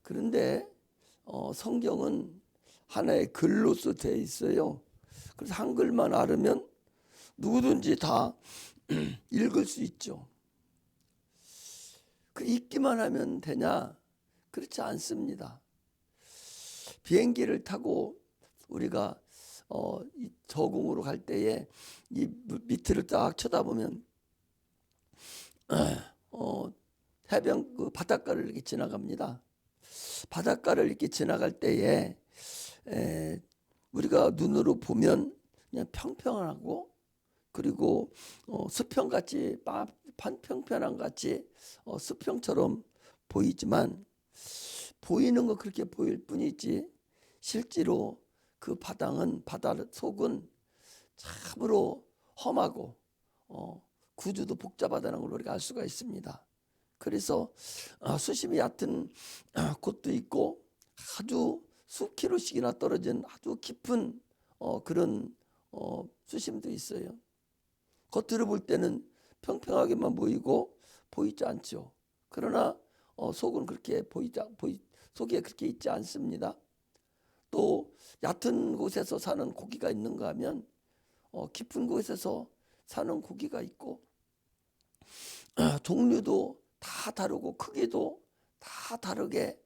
그런데 성경은 하나의 글로서 되어 있어요. 그래서 한글만 알으면 누구든지 다 읽을 수 있죠. 그 읽기만 하면 되냐? 그렇지 않습니다. 비행기를 타고 우리가 이 저공으로 갈 때에 이 밑을 딱 쳐다보면 해변 그 바닷가를 이렇게 지나갑니다. 바닷가를 이렇게 지나갈 때에 우리가 눈으로 보면 그냥 평평하고, 그리고 수평같이 판평평한 같이 수평처럼 보이지만, 보이는 거 그렇게 보일 뿐이지 실제로 그 바다 속은 참으로 험하고 구조도 복잡하다는 걸 우리가 알 수가 있습니다. 그래서 수심이 얕은 곳도 있고 아주 수킬로씩이나 떨어진 아주 깊은 그런 수심도 있어요. 겉으로 볼 때는 평평하게만 보이고 보이지 않죠. 그러나 속은 그렇게 속에 그렇게 있지 않습니다. 또 얕은 곳에서 사는 고기가 있는가 하면 깊은 곳에서 사는 고기가 있고, 종류도 다 다르고 크기도 다 다르게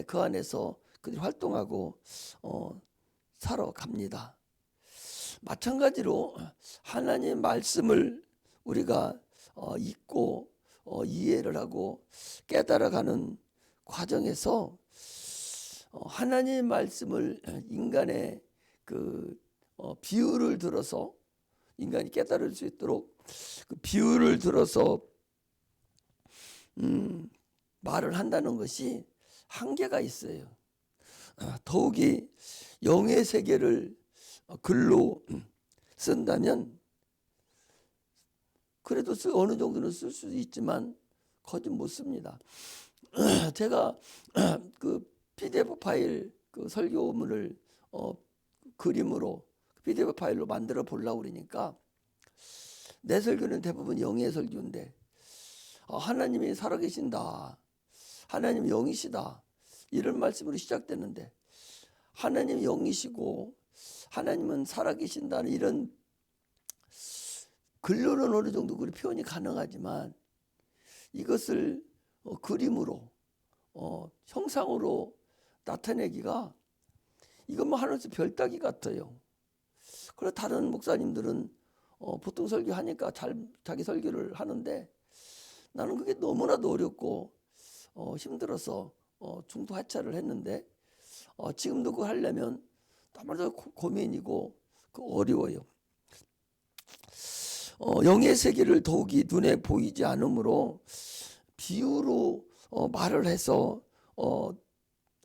그 안에서 그들이 활동하고 살아갑니다. 마찬가지로 하나님 말씀을 우리가 읽고 이해를 하고 깨달아가는 과정에서 하나님 말씀을 인간의 그 비유를 들어서 인간이 깨달을 수 있도록 그 비유를 들어서 말을 한다는 것이 한계가 있어요. 더욱이 영의 세계를 글로 쓴다면 그래도 어느 정도는 쓸 수 있지만 거의 못 씁니다. 제가 그 PDF 파일 그 설교문을 그림으로 PDF 파일로 만들어 보려고 그러니까 내 설교는 대부분 영의 설교인데 하나님이 살아계신다, 하나님 영이시다, 이런 말씀으로 시작되는데, 하나님 영이시고 하나님은 살아계신다는 이런 글로는 어느 정도 그 표현이 가능하지만 이것을 그림으로 형상으로 나타내기가 이건 뭐 하늘에서 별따기 같아요. 그래서 다른 목사님들은 보통 설교하니까 자기 설교를 하는데 나는 그게 너무나도 어렵고 힘들어서 중도 하차를 했는데 지금도 그거 하려면 너무나도 고민이고 어려워요. 영의 세계를 더욱이 눈에 보이지 않으므로 비유로 말을 해서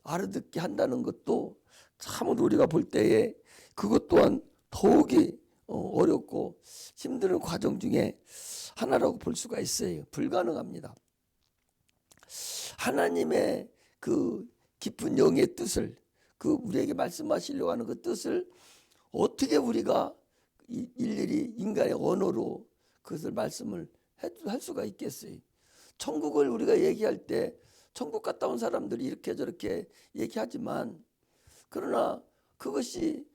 알아듣게 한다는 것도 참으로 우리가 볼 때에 그것 또한 더욱이 어렵고 힘든 과정 중에 하나라고 볼 수가 있어요. 불가능합니다. 하나님의 그 깊은 영의 뜻을, 그 우리에게 말씀하시려고 하는 그 뜻을 어떻게 우리가 일일이 인간의 언어로 그것을 말씀을 할 수가 있겠어요. 천국을 우리가 얘기할 때 천국 갔다 온 사람들이 이렇게 저렇게 얘기하지만, 그러나 그것이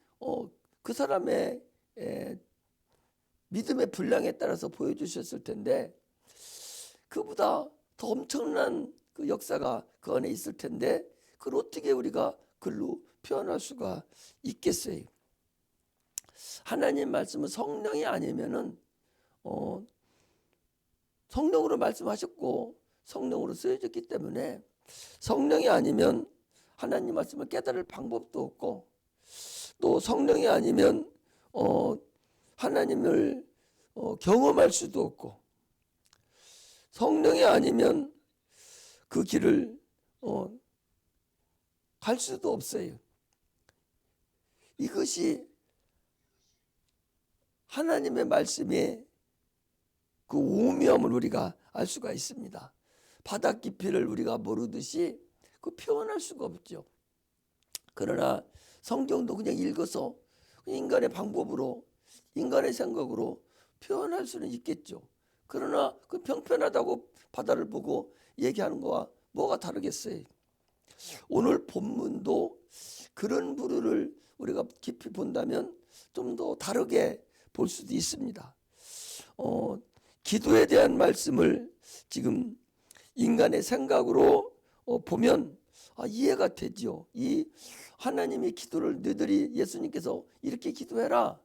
그 사람의 믿음의 분량에 따라서 보여주셨을 텐데 그보다 더 엄청난 그 역사가 그 안에 있을 텐데 그걸 어떻게 우리가 글로 표현할 수가 있겠어요. 하나님 말씀은 성령이 아니면은 성령으로 말씀하셨고 성령으로 쓰여졌기 때문에 성령이 아니면 하나님 말씀을 깨달을 방법도 없고, 또 성령이 아니면 하나님을 경험할 수도 없고, 성령이 아니면 그 길을 갈 수도 없어요. 이것이 하나님의 말씀의 그 오묘함을 우리가 알 수가 있습니다. 바다 깊이를 우리가 모르듯이 그 표현할 수가 없죠. 그러나 성경도 그냥 읽어서 인간의 방법으로, 인간의 생각으로 표현할 수는 있겠죠. 그러나 그 평평하다고 바다를 보고 얘기하는 거와 뭐가 다르겠어요. 오늘 본문도 그런 부류를 우리가 깊이 본다면 좀 더 다르게 볼 수도 있습니다. 기도에 대한 말씀을 지금 인간의 생각으로 보면 이해가 되죠. 이 하나님의 기도를 너희들이 예수님께서 이렇게 기도해라,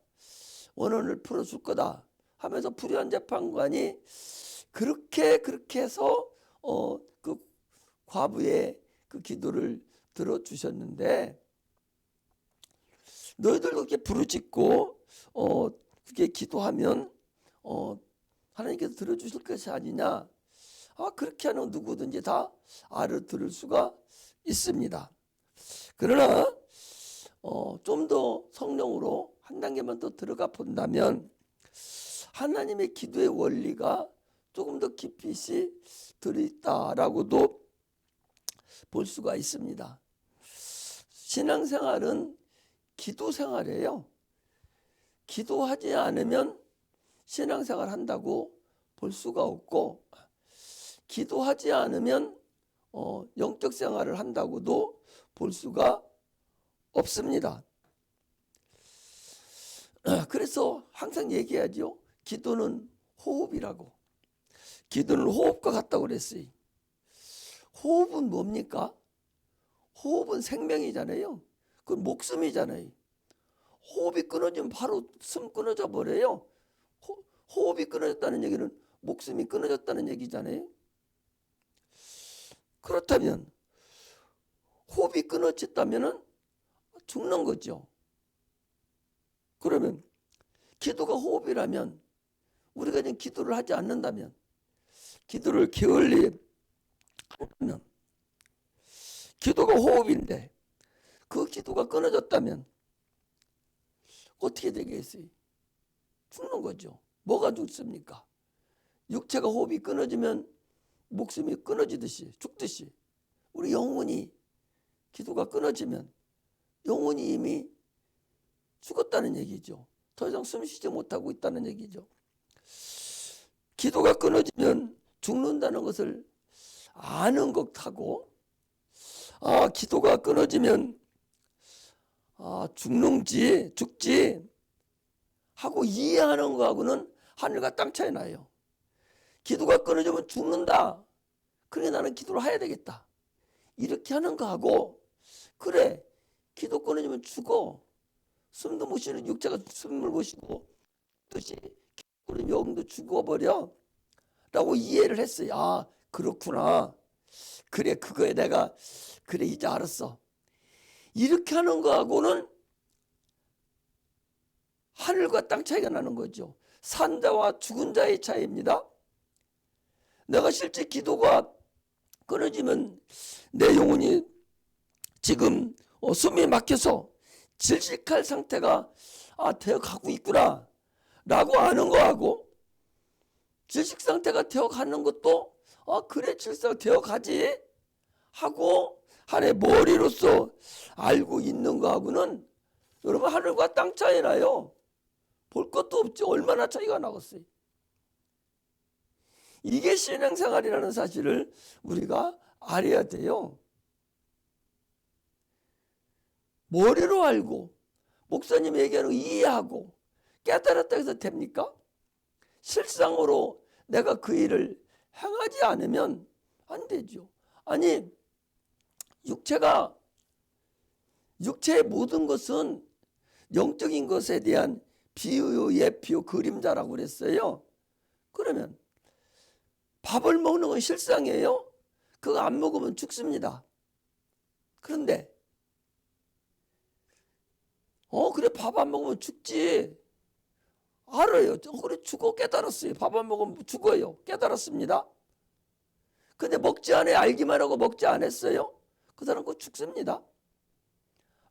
원한을 풀어줄 거다 하면서 불의한 재판관이 그렇게 해서 그 과부의 그 기도를 들어주셨는데, 너희들도 이렇게 부르짖고 그렇게 기도하면 하나님께서 들어주실 것이 아니냐. 그렇게 하는 누구든지 다 알아들을 수가 있습니다. 그러나 좀 더 성령으로 한 단계만 더 들어가 본다면 하나님의 기도의 원리가 조금 더 깊이 들어있다라고도 볼 수가 있습니다. 신앙생활은 기도생활이에요. 기도하지 않으면 신앙생활 한다고 볼 수가 없고, 기도하지 않으면 영적 생활을 한다고도 볼 수가 없습니다. 그래서 항상 얘기하죠. 기도는 호흡이라고. 기도는 호흡과 같다고 그랬어요. 호흡은 뭡니까? 호흡은 생명이잖아요. 그건 목숨이잖아요. 호흡이 끊어지면 바로 숨 끊어져 버려요. 호흡이 끊어졌다는 얘기는 목숨이 끊어졌다는 얘기잖아요. 그렇다면 호흡이 끊어졌다면 죽는 거죠. 그러면 기도가 호흡이라면, 우리가 지금 기도를 하지 않는다면, 기도를 게을리 하면, 기도가 호흡인데 그 기도가 끊어졌다면 어떻게 되겠어요? 죽는 거죠. 뭐가 죽습니까? 육체가 호흡이 끊어지면 목숨이 끊어지듯이 죽듯이 우리 영혼이, 기도가 끊어지면 영혼이 이미 죽었다는 얘기죠. 더 이상 숨쉬지 못하고 있다는 얘기죠. 기도가 끊어지면 죽는다는 것을 아는 것하고, 기도가 끊어지면 죽지 하고 이해하는 거하고는 하늘과 땅 차이 나요. 기도가 끊어지면 죽는다, 그래 나는 기도를 해야 되겠다, 이렇게 하는 거하고, 그래 기도 끊어지면 죽어, 숨도 못 쉬는 육체가 숨을 못 쉬고 뜻이 영도 죽어버려 라고 이해를 했어요. 그렇구나, 그래 그거에 내가 그래 이제 알았어, 이렇게 하는 거하고는 하늘과 땅 차이가 나는 거죠. 산 자와 죽은 자의 차이입니다. 내가 실제 기도가 끊어지면 내 영혼이 지금 숨이 막혀서 질식할 상태가 되어 가고 있구나 라고 아는 거하고, 질식 상태가 되어 가는 것도 그래 질식 되어 가지 하고 하나의 머리로서 알고 있는 거하고는 여러분 하늘과 땅 차이 나요. 볼 것도 없지. 얼마나 차이가 나겠어요. 이게 신앙생활이라는 사실을 우리가 알아야 돼요. 머리로 알고 목사님 얘기하는 거 이해하고 깨달았다 해서 됩니까? 실상으로 내가 그 일을 행하지 않으면 안 되죠. 아니, 육체의 모든 것은 영적인 것에 대한 비유, 예표, 그림자라고 그랬어요. 그러면 밥을 먹는 건 실상이에요. 그거 안 먹으면 죽습니다. 그런데 그래 밥 안 먹으면 죽지, 알아요. 그래 죽어, 깨달았어요. 밥 안 먹으면 죽어요, 깨달았습니다. 근데 먹지 않아요. 알기만 하고 먹지 않았어요. 그 사람 그 죽습니다.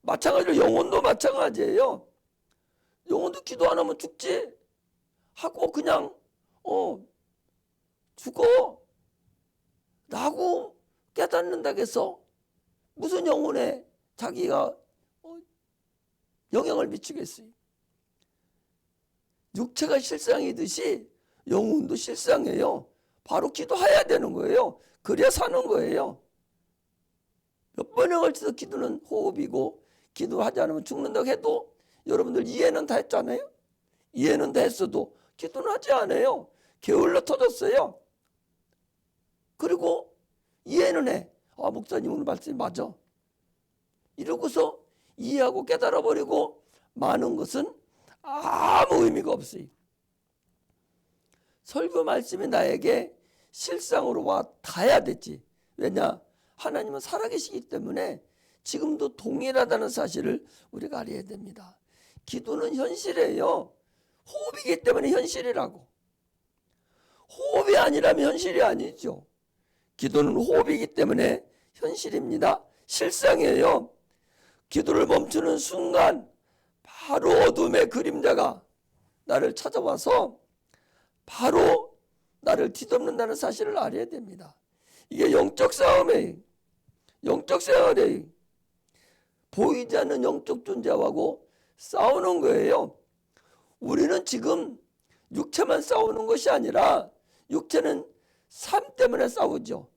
마찬가지로 영혼도 마찬가지예요. 영혼도 기도 안 하면 죽지 하고 그냥 죽어 라고 깨닫는다고 해서 무슨 영혼에 자기가 영향을 미치겠어요. 육체가 실상이듯이 영혼도 실상이에요. 바로 기도해야 되는 거예요. 그래야 사는 거예요. 몇 번에 걸쳐서 기도는 호흡이고 기도하지 않으면 죽는다고 해도 여러분들 이해는 다 했잖아요. 이해는 다 했어도 기도는 하지 않아요. 게을러 터졌어요. 그리고 이해는 해. 아, 목사님 오늘 말씀이 맞아. 이러고서 이해하고 깨달아 버리고 많은 것은 아무 의미가 없어요. 설교 말씀이 나에게 실상으로 와 닿아야 되지. 왜냐? 하나님은 살아계시기 때문에 지금도 동일하다는 사실을 우리가 알아야 됩니다. 기도는 현실이에요. 호흡이기 때문에 현실이라고. 호흡이 아니라면 현실이 아니죠. 기도는 호흡이기 때문에 현실입니다. 실상이에요. 기도를 멈추는 순간 바로 어둠의 그림자가 나를 찾아와서 바로 나를 뒤덮는다는 사실을 알아야 됩니다. 이게 영적 싸움이에요. 영적 싸움이에요. 보이지 않는 영적 존재하고 싸우는 거예요. 우리는 지금 육체만 싸우는 것이 아니라 육체는 삶 때문에 싸우죠.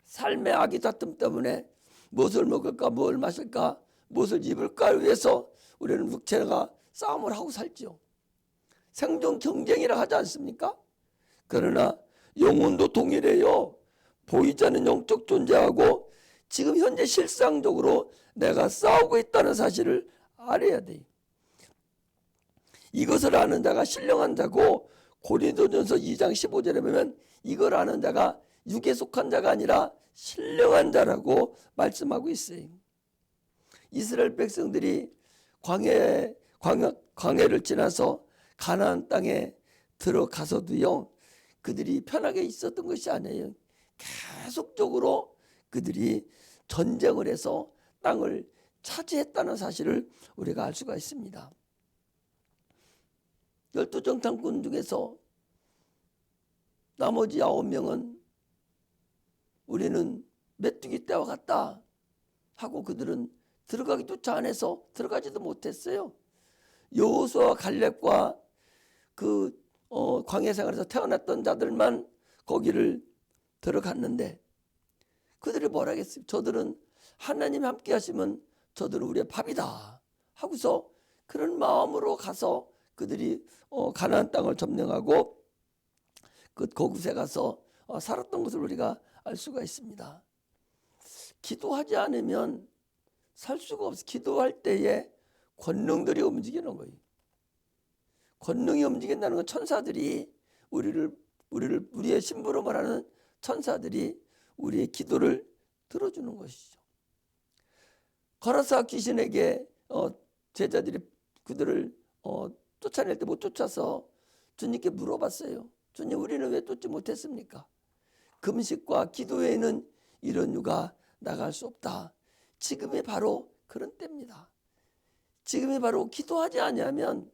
삶의 악의 다툼 때문에 무엇을 먹을까, 뭘 마실까, 무엇을 입을까 위해서 우리는 육체가 싸움을 하고 살죠. 생존 경쟁이라 하지 않습니까? 그러나 영혼도 동일해요. 보이지 않는 영적 존재하고 지금 현재 실상적으로 내가 싸우고 있다는 사실을 알아야 돼요. 이것을 아는 자가 신령한 자고 고린도전서 2장 15절에 보면 이걸 아는 자가 육에 속한 자가 아니라 신령한 자라고 말씀하고 있어요. 이스라엘 백성들이 광야를 지나서 가나안 땅에 들어가서도요, 그들이 편하게 있었던 것이 아니에요. 계속적으로 그들이 전쟁을 해서 땅을 차지했다는 사실을 우리가 알 수가 있습니다. 12정탐꾼 중에서 나머지 9명은 우리는 메뚜기 떼와 같다 하고 그들은 들어가기조차 안 해서 들어가지도 못했어요. 여호수아와 갈렙과 그 광야 생활에서 태어났던 자들만 거기를 들어갔는데 그들이 뭐라 했어요? 저들은 하나님 함께 하시면 저들은 우리의 밥이다 하고서 그런 마음으로 가서 그들이 가나안 땅을 점령하고 그곳에 가서 살았던 것을 우리가 알 수가 있습니다. 기도하지 않으면 살 수가 없어. 기도할 때에 권능들이 움직이는 거예요. 권능이 움직인다는 건 천사들이 우리의 심부름을 하는 천사들이 우리의 기도를 들어주는 것이죠. 거라사 귀신에게 제자들이 그들을 쫓아낼 때 못 쫓아서 주님께 물어봤어요. 주님, 우리는 왜 쫓지 못했습니까? 금식과 기도 외에는 이런 유가 나갈 수 없다. 지금이 바로 그런 때입니다. 지금이 바로 기도하지 않으면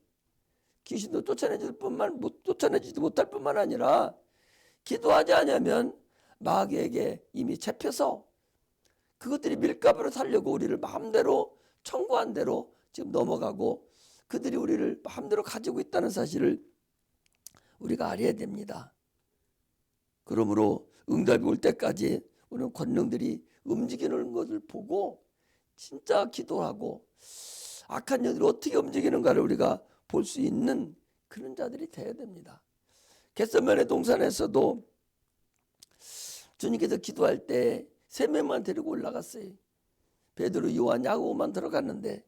귀신도 쫓아내지도 못할 뿐만 아니라 기도하지 않으면 마귀에게 이미 잡혀서 그것들이 밀가부로 살려고 우리를 마음대로 청구한 대로 지금 넘어가고 그들이 우리를 마음대로 가지고 있다는 사실을 우리가 알아야 됩니다. 그러므로 응답이 올 때까지 우리는 권능들이 움직이는 것을 보고 진짜 기도하고 악한 영들이 어떻게 움직이는가를 우리가 볼 수 있는 그런 자들이 되어야 됩니다. 겟세마네 동산에서도 주님께서 기도할 때 3명만 데리고 올라갔어요. 베드로, 요한, 야고보만 들어갔는데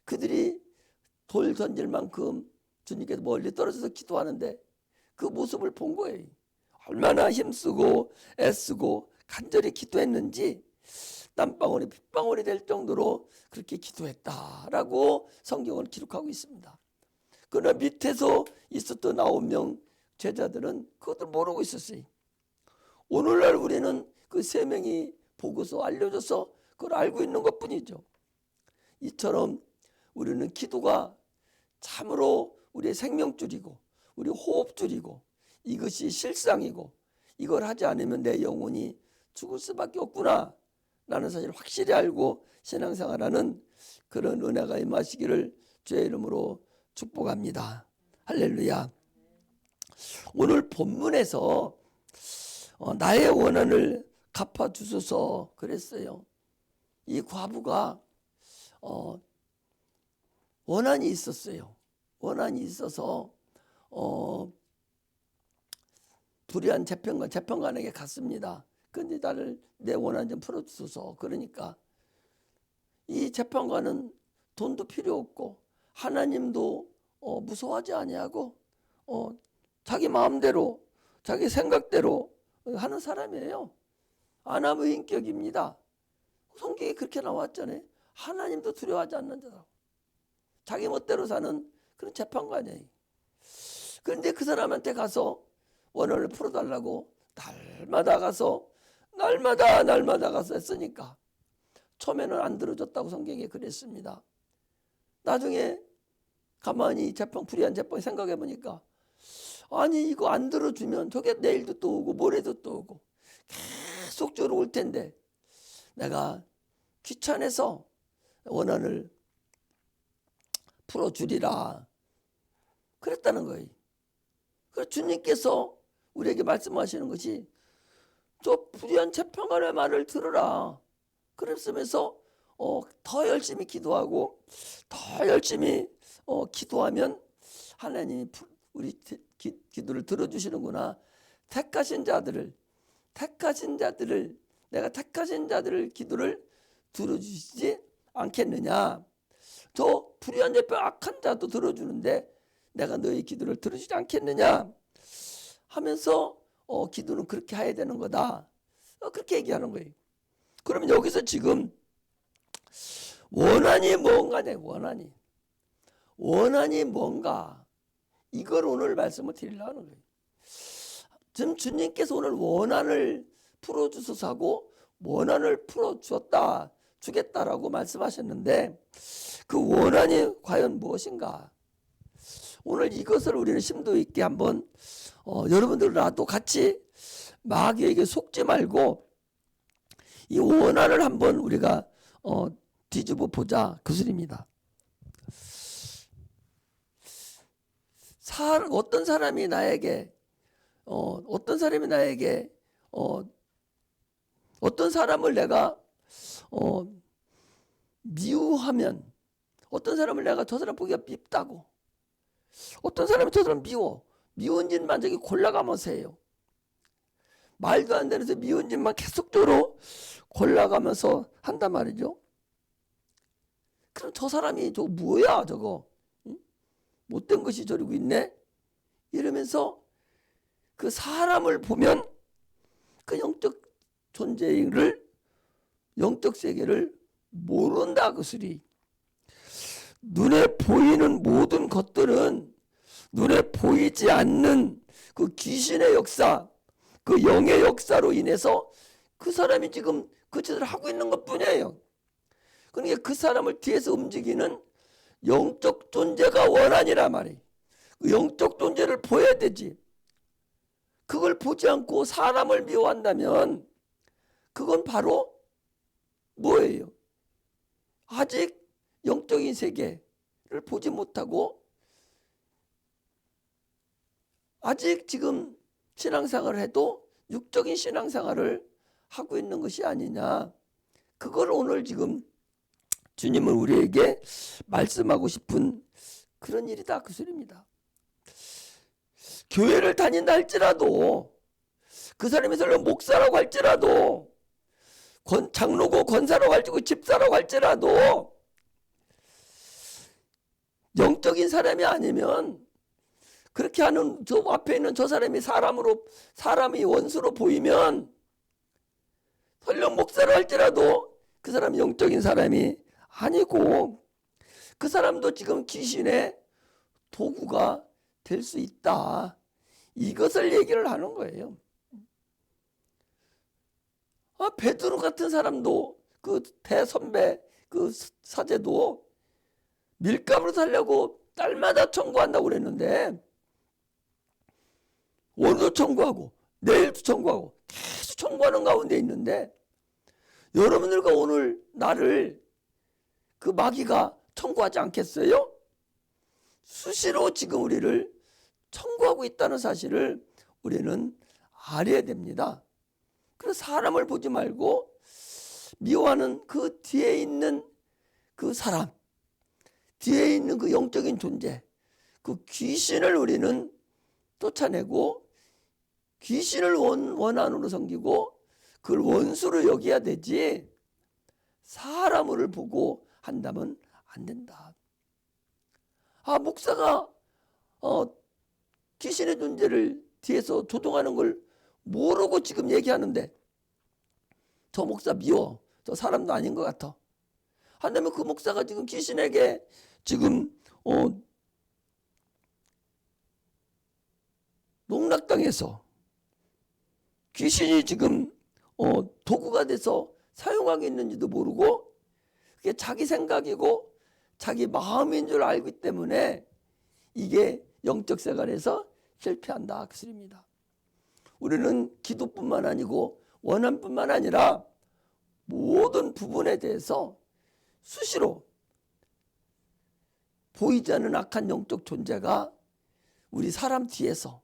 그들이 돌 던질 만큼 주님께서 멀리 떨어져서 기도하는데 그 모습을 본 거예요. 얼마나 힘쓰고 애쓰고 간절히 기도했는지 땀방울이 핏방울이 될 정도로 그렇게 기도했다라고 성경은 기록하고 있습니다. 그러나 밑에서 있었던 9명 제자들은 그것을 모르고 있었어요. 오늘날 우리는 그 3명이 보고서 알려줘서 그걸 알고 있는 것뿐이죠. 이처럼 우리는 기도가 참으로 우리의 생명줄이고 우리 호흡줄이고 이것이 실상이고 이걸 하지 않으면 내 영혼이 죽을 수밖에 없구나 라는 사실을 확실히 알고 신앙생활하는 그런 은혜가 임하시기를 주의 이름으로 축복합니다. 할렐루야. 오늘 본문에서 나의 원한을 갚아주소서 그랬어요. 이 과부가 원한이 있었어요. 원한이 있어서 불의한 재판관에게 갔습니다. 근데 나를 내 원한 좀 풀어주소서. 그러니까 이 재판관은 돈도 필요 없고 하나님도 무서워하지 아니하고 자기 마음대로 자기 생각대로 하는 사람이에요. 아나무 인격입니다. 성경에 그렇게 나왔잖아요. 하나님도 두려워하지 않는 자라고. 자기 멋대로 사는 그런 재판관이에요. 그런데 그 사람한테 가서 원한을 풀어달라고 날마다 가서 했으니까 처음에는 안 들어줬다고 성경에 그랬습니다. 나중에 가만히 불의한 재판 생각해 보니까 아니 이거 안 들어주면 저게 내일도 또 오고 모레도 또 오고 계속적으로 올 텐데 내가 귀찮아서 원한을 풀어주리라 그랬다는 거예요. 그래서 주님께서 우리에게 말씀하시는 것이 저 불의한 재판관의 말을 들으라. 그랬으면서 더 열심히 기도하고 더 열심히 기도하면 하나님이 우리 기도를 들어주시는구나. 내가 택하신 자들을 기도를 들어주시지 않겠느냐. 저 불의한 재판 악한 자도 들어주는데 내가 너의 기도를 들어주지 않겠느냐 하면서 기도는 그렇게 해야 되는 거다. 그렇게 얘기하는 거예요. 그러면 여기서 지금 원한이 뭔가네. 원한이 뭔가 이걸 오늘 말씀을 드리려고 하는 거예요. 지금 주님께서 오늘 원한을 풀어주소서 하고 원한을 주겠다라고 말씀하셨는데 그 원한이 과연 무엇인가? 오늘 이것을 우리는 심도 있게 한번 여러분들 나도 같이 마귀에게 속지 말고 이 원한을 한번 우리가 뒤집어 보자 그 소리입니다. 어떤 사람이 나에게 어떤 사람을 내가 미워하면 어떤 사람을 내가 저 사람 보기가 밉다고 어떤 사람이 저 사람 미운 짓만 저기 골라가면서 해요. 말도 안 되면서 미운 짓만 계속적으로 골라가면서 한단 말이죠. 그럼 저 사람이 저거 뭐야 저거 응? 못된 것이 저러고 있네 이러면서 그 사람을 보면 그 영적 존재를 영적 세계를 모른다 그 소리. 눈에 보이는 모든 것들은 눈에 보이지 않는 그 귀신의 역사, 그 영의 역사로 인해서 그 사람이 지금 그 짓을 하고 있는 것 뿐이에요. 그러니까 그 사람을 뒤에서 움직이는 영적 존재가 원한이란 말이에요. 그 영적 존재를 보여야 되지. 그걸 보지 않고 사람을 미워한다면 그건 바로 뭐예요? 아직 영적인 세계를 보지 못하고 아직 지금 신앙생활을 해도 육적인 신앙생활을 하고 있는 것이 아니냐. 그걸 오늘 지금 주님은 우리에게 말씀하고 싶은 그런 일이다 그 소리입니다. 교회를 다닌다 할지라도 그 사람이 설령 목사라고 할지라도 장로고 권사라고 할지라도 집사라고 할지라도 영적인 사람이 아니면 그렇게 하는 저 앞에 있는 저 사람이 사람이 원수로 보이면 설령 목사로 할지라도 그 사람이 영적인 사람이 아니고 그 사람도 지금 귀신의 도구가 될 수 있다. 이것을 얘기를 하는 거예요. 베드로 같은 사람도 그 대선배 그 사제도 밀감으로 살려고 딸마다 청구한다고 그랬는데 오늘도 청구하고 내일도 청구하고 계속 청구하는 가운데 있는데 여러분들과 오늘 나를 그 마귀가 청구하지 않겠어요? 수시로 지금 우리를 청구하고 있다는 사실을 우리는 알아야 됩니다. 그래서 사람을 보지 말고 미워하는 그 뒤에 있는 그 사람, 뒤에 있는 그 영적인 존재, 그 귀신을 우리는 쫓아내고 귀신을 원한으로 섬기고 그걸 원수로 여겨야 되지, 사람을 보고 한다면 안 된다. 목사가 귀신의 존재를 뒤에서 조종하는 걸 모르고 지금 얘기하는데 저 목사 미워, 저 사람도 아닌 것 같아 한다면 그 목사가 지금 귀신에게 지금 농락당해서 귀신이 지금 도구가 돼서 사용하고 있는지도 모르고 그게 자기 생각이고 자기 마음인 줄 알기 때문에 이게 영적 생활에서 실패한다 그 소리입니다. 우리는 기도뿐만 아니고 원한뿐만 아니라 모든 부분에 대해서 수시로 보이지 않는 악한 영적 존재가 우리 사람 뒤에서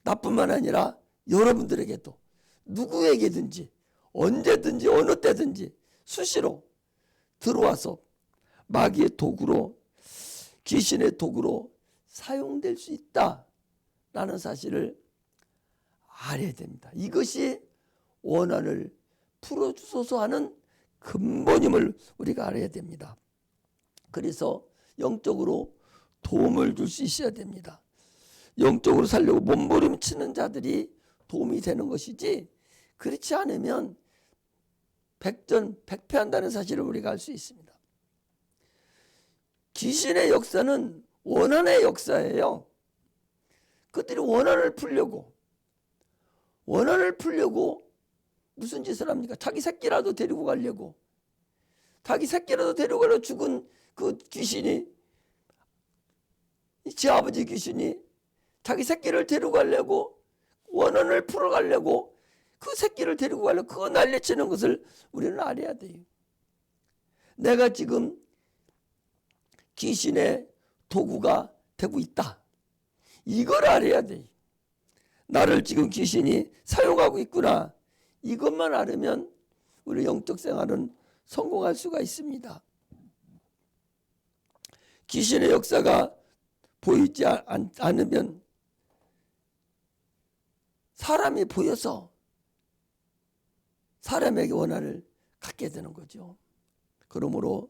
나뿐만 아니라 여러분들에게도 누구에게든지 언제든지 어느 때든지 수시로 들어와서 마귀의 도구로, 귀신의 도구로 사용될 수 있다라는 사실을 알아야 됩니다. 이것이 원한을 풀어주소서 하는 근본임을 우리가 알아야 됩니다. 그래서 영적으로 도움을 줄 수 있어야 됩니다. 영적으로 살려고 몸부림치는 자들이 도움이 되는 것이지, 그렇지 않으면 백전백패한다는 사실을 우리가 알 수 있습니다. 귀신의 역사는 원한의 역사예요. 그들이 원한을 풀려고 무슨 짓을 합니까? 자기 새끼라도 데리고 가려고, 죽은 그 귀신이, 지 아버지 귀신이 자기 새끼를 데리고 가려고, 원한을 풀어가려고 그 새끼를 데리고 가려고 그거 난리치는 것을 우리는 알아야 돼요. 내가 지금 귀신의 도구가 되고 있다, 이걸 알아야 돼요. 나를 지금 귀신이 사용하고 있구나, 이것만 알으면 우리 영적 생활은 성공할 수가 있습니다. 귀신의 역사가 보이지 않으면 사람이 보여서 사람에게 원한을 갖게 되는 거죠. 그러므로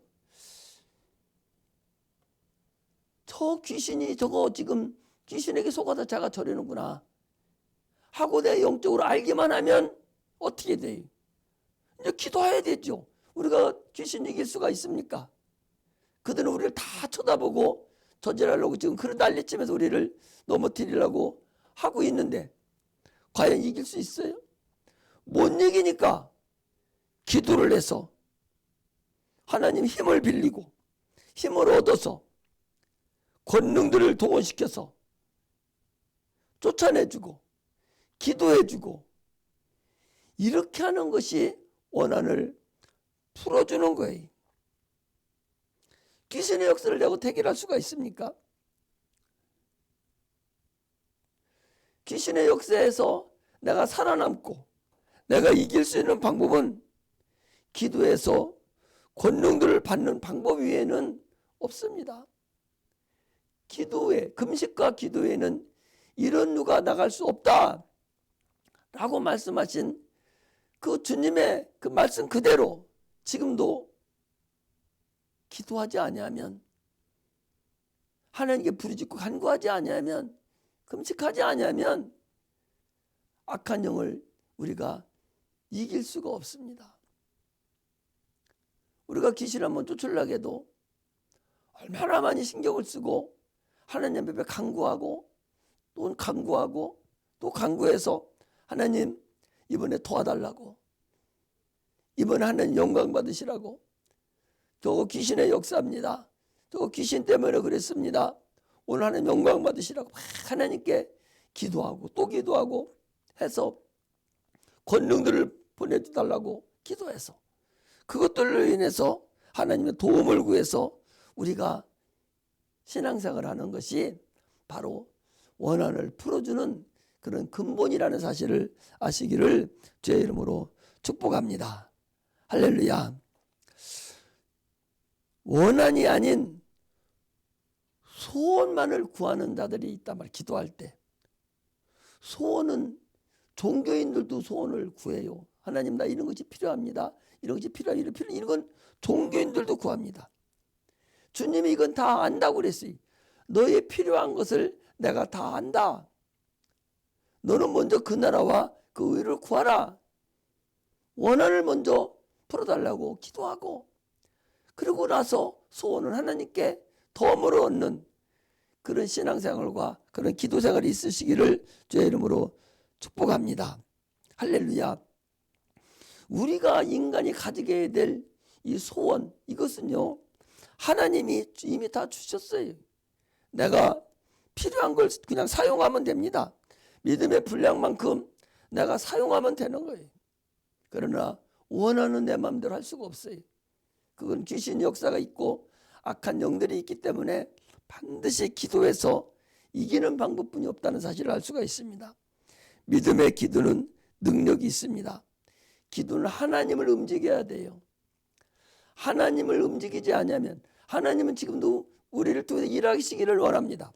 저 귀신이 저거 지금 귀신에게 속아서 자가 저리는구나 하고 내 영적으로 알기만 하면 어떻게 돼요? 이제 기도해야 되죠. 우리가 귀신 이길 수가 있습니까? 그들은 우리를 다 쳐다보고 저질하려고 지금 그런 난리치면서 우리를 넘어뜨리려고 하고 있는데 과연 이길 수 있어요? 못 이기니까 기도를 해서 하나님 힘을 빌리고 힘을 얻어서 권능들을 동원시켜서 쫓아내주고 기도해주고 이렇게 하는 것이 원한을 풀어주는 거예요. 귀신의 역사를 내고 대결할 수가 있습니까? 귀신의 역사에서 내가 살아남고 내가 이길 수 있는 방법은 기도해서 권능들을 받는 방법 외에는 없습니다. 기도에, 금식과 기도에는 이런 누가 나갈 수 없다 라고 말씀하신 그 주님의 그 말씀 그대로 지금도 기도하지 아니하면, 하나님께 부르짖고 간구하지 아니하면, 금식하지 아니하면 악한 영을 우리가 이길 수가 없습니다. 우리가 귀신 한번 쫓으려고 해도 얼마나 많이 신경을 쓰고 하나님 앞에 간구하고 또 간구하고 또 간구해서 하나님 이번에 도와달라고, 이번에 하나님 영광 받으시라고, 저거 귀신의 역사입니다, 저거 귀신 때문에 그랬습니다, 오늘 하나님 영광 받으시라고 막 하나님께 기도하고 또 기도하고 해서 권능들을 보내달라고 기도해서 그것들로 인해서 하나님의 도움을 구해서 우리가 신앙생활을 하는 것이 바로 원한을 풀어주는 그런 근본이라는 사실을 아시기를 주의 이름으로 축복합니다. 할렐루야. 원한이 아닌 소원만을 구하는 자들이 있단 말이에요. 기도할 때 소원은 종교인들도 소원을 구해요. 하나님 나 이런 것이 필요합니다. 이런 것이 필요합니다. 이런 건 종교인들도 구합니다. 주님이 이건 다 안다고 그랬어요. 너의 필요한 것을 내가 다 안다. 너는 먼저 그 나라와 그 의를 구하라. 원한을 먼저 풀어달라고 기도하고 그러고 나서 소원을 하나님께 덤으로 얻는 그런 신앙생활과 그런 기도생활이 있으시기를 주의 이름으로 축복합니다. 할렐루야. 우리가 인간이 가지게 될 이 소원 이것은요 하나님이 이미 다 주셨어요. 내가 필요한 걸 그냥 사용하면 됩니다. 믿음의 분량만큼 내가 사용하면 되는 거예요. 그러나 원하는 내 마음대로 할 수가 없어요. 그건 귀신 역사가 있고 악한 영들이 있기 때문에 반드시 기도해서 이기는 방법뿐이 없다는 사실을 알 수가 있습니다. 믿음의 기도는 능력이 있습니다. 기도는 하나님을 움직여야 돼요. 하나님을 움직이지 않으면 하나님은 지금도 우리를 통해서 일하시기를 원합니다.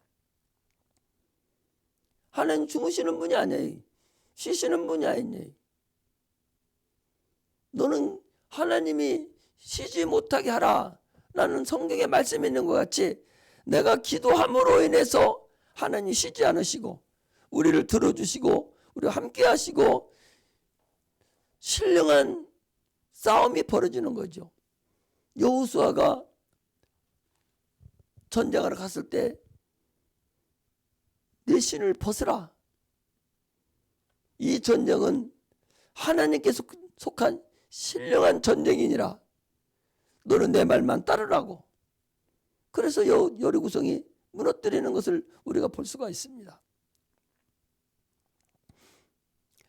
하나님 주무시는 분이 아니에요. 쉬시는 분이 아니에요. 너는 하나님이 쉬지 못하게 하라 라는 성경의 말씀이 있는 것 같이 내가 기도함으로 인해서 하나님이 쉬지 않으시고 우리를 들어주시고 우리와 함께 하시고 신령한 싸움이 벌어지는 거죠. 여호수아가 전쟁하러 갔을 때 내 신을 벗으라. 이 전쟁은 하나님께 속한 신령한 전쟁이니라. 너는 내 말만 따르라고. 그래서 여리고성이 무너뜨리는 것을 우리가 볼 수가 있습니다.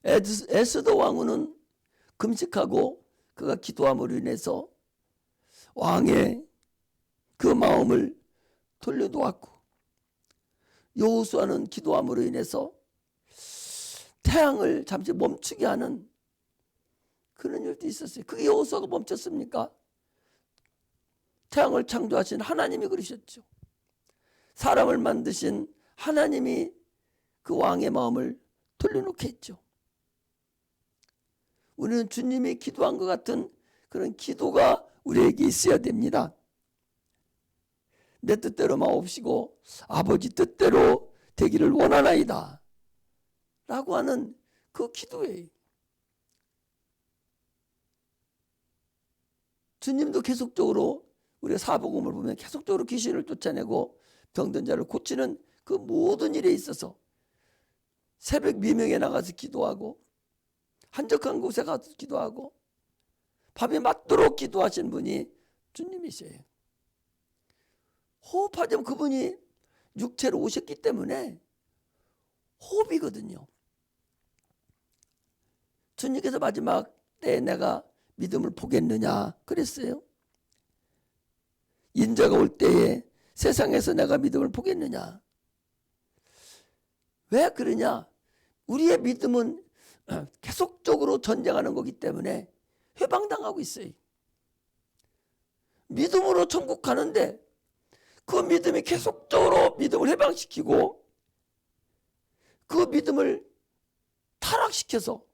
에스더 왕후는 금식하고 그가 기도함으로 인해서 왕의 그 마음을 돌려놓았고 여호수아는 기도함으로 인해서 태양을 잠시 멈추게 하는 그런 일도 있었어요. 그게 여호수아가 멈췄습니까? 태양을 창조하신 하나님이 그러셨죠. 사람을 만드신 하나님이 그 왕의 마음을 돌려놓게 했죠. 우리는 주님이 기도한 것 같은 그런 기도가 우리에게 있어야 됩니다. 내 뜻대로 마옵시고 아버지 뜻대로 되기를 원하나이다 라고 하는 그 기도예요. 주님도 계속적으로 우리가 사복음을 보면 계속적으로 귀신을 쫓아내고 병든 자를 고치는 그 모든 일에 있어서 새벽 미명에 나가서 기도하고 한적한 곳에 가서 기도하고 밤이 맞도록 기도하신 분이 주님이세요. 호흡하자면 그분이 육체로 오셨기 때문에 호흡이거든요. 주님께서 마지막 때에 내가 믿음을 보겠느냐 그랬어요. 인자가 올 때에 세상에서 내가 믿음을 보겠느냐. 왜 그러냐. 우리의 믿음은 계속적으로 전쟁하는 거기 때문에 회방당하고 있어요. 믿음으로 천국 가는데 그 믿음이 계속적으로 믿음을 해방시키고 그 믿음을 타락시켜서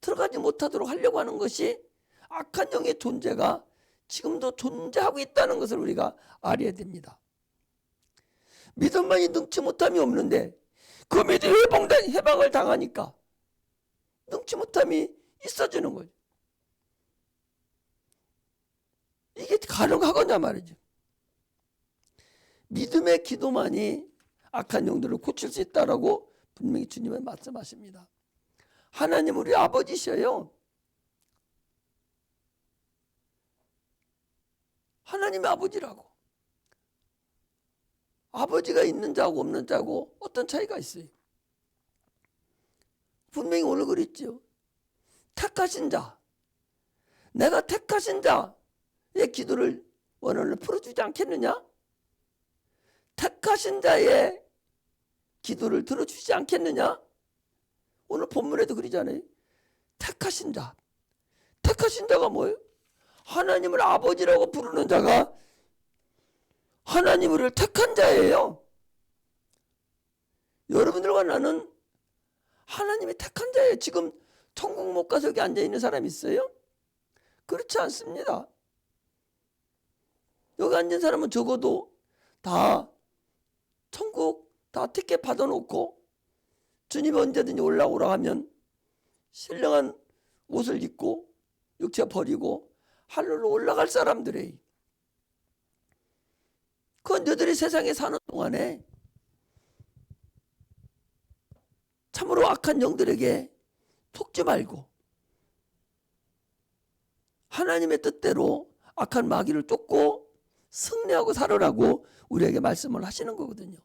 들어가지 못하도록 하려고 하는 것이 악한 영의 존재가 지금도 존재하고 있다는 것을 우리가 알아야 됩니다. 믿음만이 능치 못함이 없는데 그 믿음이 해방을 당하니까 능치 못함이 있어지는 거죠. 이게 가능하겠냐 말이죠. 믿음의 기도만이 악한 영들을 고칠 수 있다라고 분명히 주님은 말씀하십니다. 하나님 우리 아버지셔요. 하나님의 아버지라고. 아버지가 있는 자하고 없는 자하고 어떤 차이가 있어요? 분명히 오늘 그랬죠. 택하신 자, 내가 택하신 자의 기도를 원한을 풀어주지 않겠느냐? 택하신 자의 기도를 들어주시지 않겠느냐? 오늘 본문에도 그러잖아요. 택하신 자. 택하신 자가 뭐예요? 하나님을 아버지라고 부르는 자가 하나님을 택한 자예요. 여러분들과 나는 하나님이 택한 자예요. 지금 천국 못 가서 여기 앉아있는 사람 있어요? 그렇지 않습니다. 여기 앉은 사람은 적어도 다 천국 다 티켓 받아놓고 주님 언제든지 올라오라 하면 신령한 옷을 입고 육체 버리고 하늘로 올라갈 사람들이에요. 그건 너희들이 세상에 사는 동안에 참으로 악한 영들에게 속지 말고 하나님의 뜻대로 악한 마귀를 쫓고 승리하고 살으라고 우리에게 말씀을 하시는 거거든요.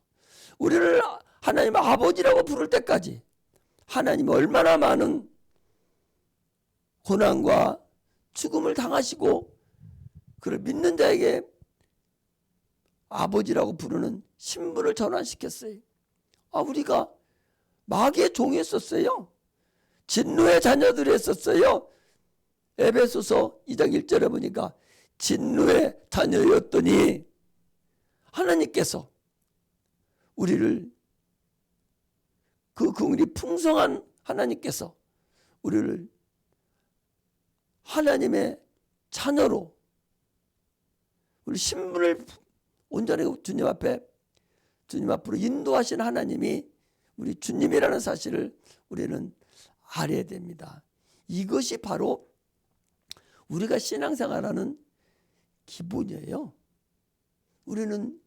우리를 하나님 아버지라고 부를 때까지 하나님이 얼마나 많은 고난과 죽음을 당하시고 그를 믿는 자에게 아버지라고 부르는 신분을 전환시켰어요. 우리가 마귀의 종이었었어요. 진노의 자녀들이 했었어요. 에베소서 2장 1절에 보니까 진노의 자녀였더니 하나님께서 우리를 그 긍휼이 풍성한 하나님께서 우리를 하나님의 자녀로 우리 신분을 온전히 주님 앞으로 인도하신 하나님이 우리 주님이라는 사실을 우리는 알아야 됩니다. 이것이 바로 우리가 신앙생활하는 기본이에요. 우리는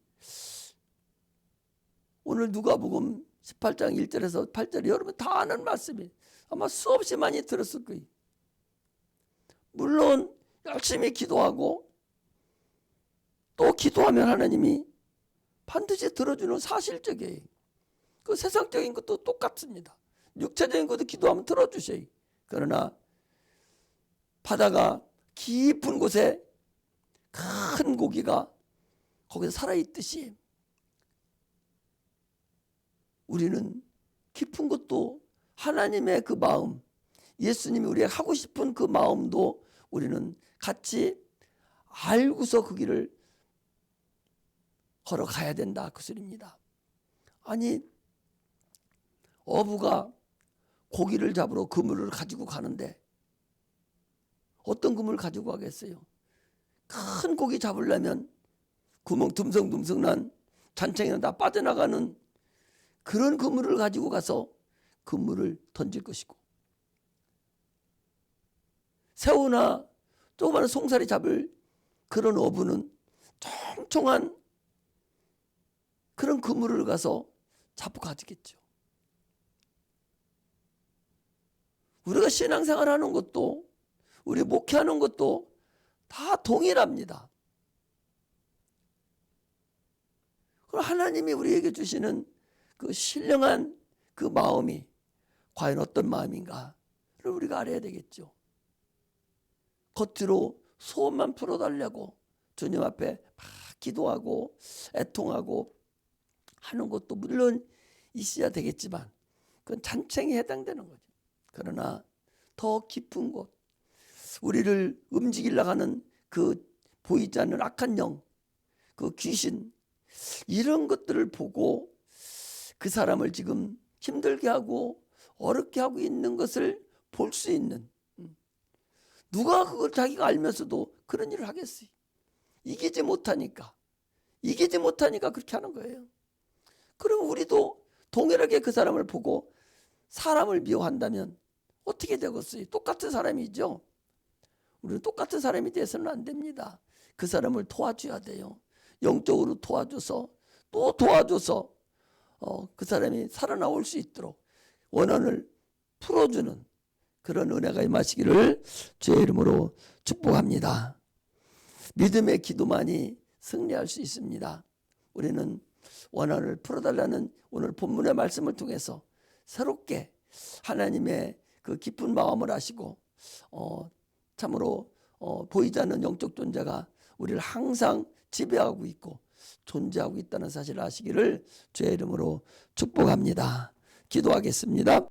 오늘 누가복음 18장 1절에서 8절 여러분 다 아는 말씀이 아마 수없이 많이 들었을 거예요. 물론 열심히 기도하고 또 기도하면 하나님이 반드시 들어주는 사실적이에요. 그 세상적인 것도 똑같습니다. 육체적인 것도 기도하면 들어주셔요. 그러나 바다가 깊은 곳에 큰 고기가 거기서 살아있듯이 우리는 깊은 것도 하나님의 그 마음, 예수님이 우리가 하고 싶은 그 마음도 우리는 같이 알고서 그 길을 걸어가야 된다 그 소리입니다. 아니 어부가 고기를 잡으러 그물을 가지고 가는데 어떤 그물을 가지고 가겠어요? 큰 고기 잡으려면 구멍 듬성듬성 난 잔챙이는 다 빠져나가는 그런 그물을 가지고 가서 그물을 던질 것이고 새우나 조그마한 송사리 잡을 그런 어부는 촘촘한 그런 그물을 가서 잡고 가지겠죠. 우리가 신앙생활하는 것도 우리 목회하는 것도 다 동일합니다. 그럼 하나님이 우리에게 주시는 그 신령한 그 마음이 과연 어떤 마음인가를 우리가 알아야 되겠죠. 겉으로 소원만 풀어달라고 주님 앞에 막 기도하고 애통하고 하는 것도 물론 있어야 되겠지만 그건 잔챙이에 해당되는 거죠. 그러나 더 깊은 곳, 우리를 움직이려고 하는 그 보이지 않는 악한 영, 그 귀신, 이런 것들을 보고 그 사람을 지금 힘들게 하고 어렵게 하고 있는 것을 볼 수 있는, 누가 그걸 자기가 알면서도 그런 일을 하겠어요. 이기지 못하니까 그렇게 하는 거예요. 그럼 우리도 동일하게 그 사람을 보고 사람을 미워한다면 어떻게 되겠어요? 똑같은 사람이죠. 우리는 똑같은 사람이 돼서는 안 됩니다. 그 사람을 도와줘야 돼요. 영적으로 도와줘서 또 도와줘서 그 사람이 살아나올 수 있도록 원한을 풀어주는 그런 은혜가 임하시기를 주의 이름으로 축복합니다. 믿음의 기도만이 승리할 수 있습니다. 우리는 원한을 풀어달라는 오늘 본문의 말씀을 통해서 새롭게 하나님의 그 깊은 마음을 아시고 참으로 보이지 않는 영적 존재가 우리를 항상 지배하고 있고 존재하고 있다는 사실을 아시기를 주의 이름으로 축복합니다. 기도하겠습니다.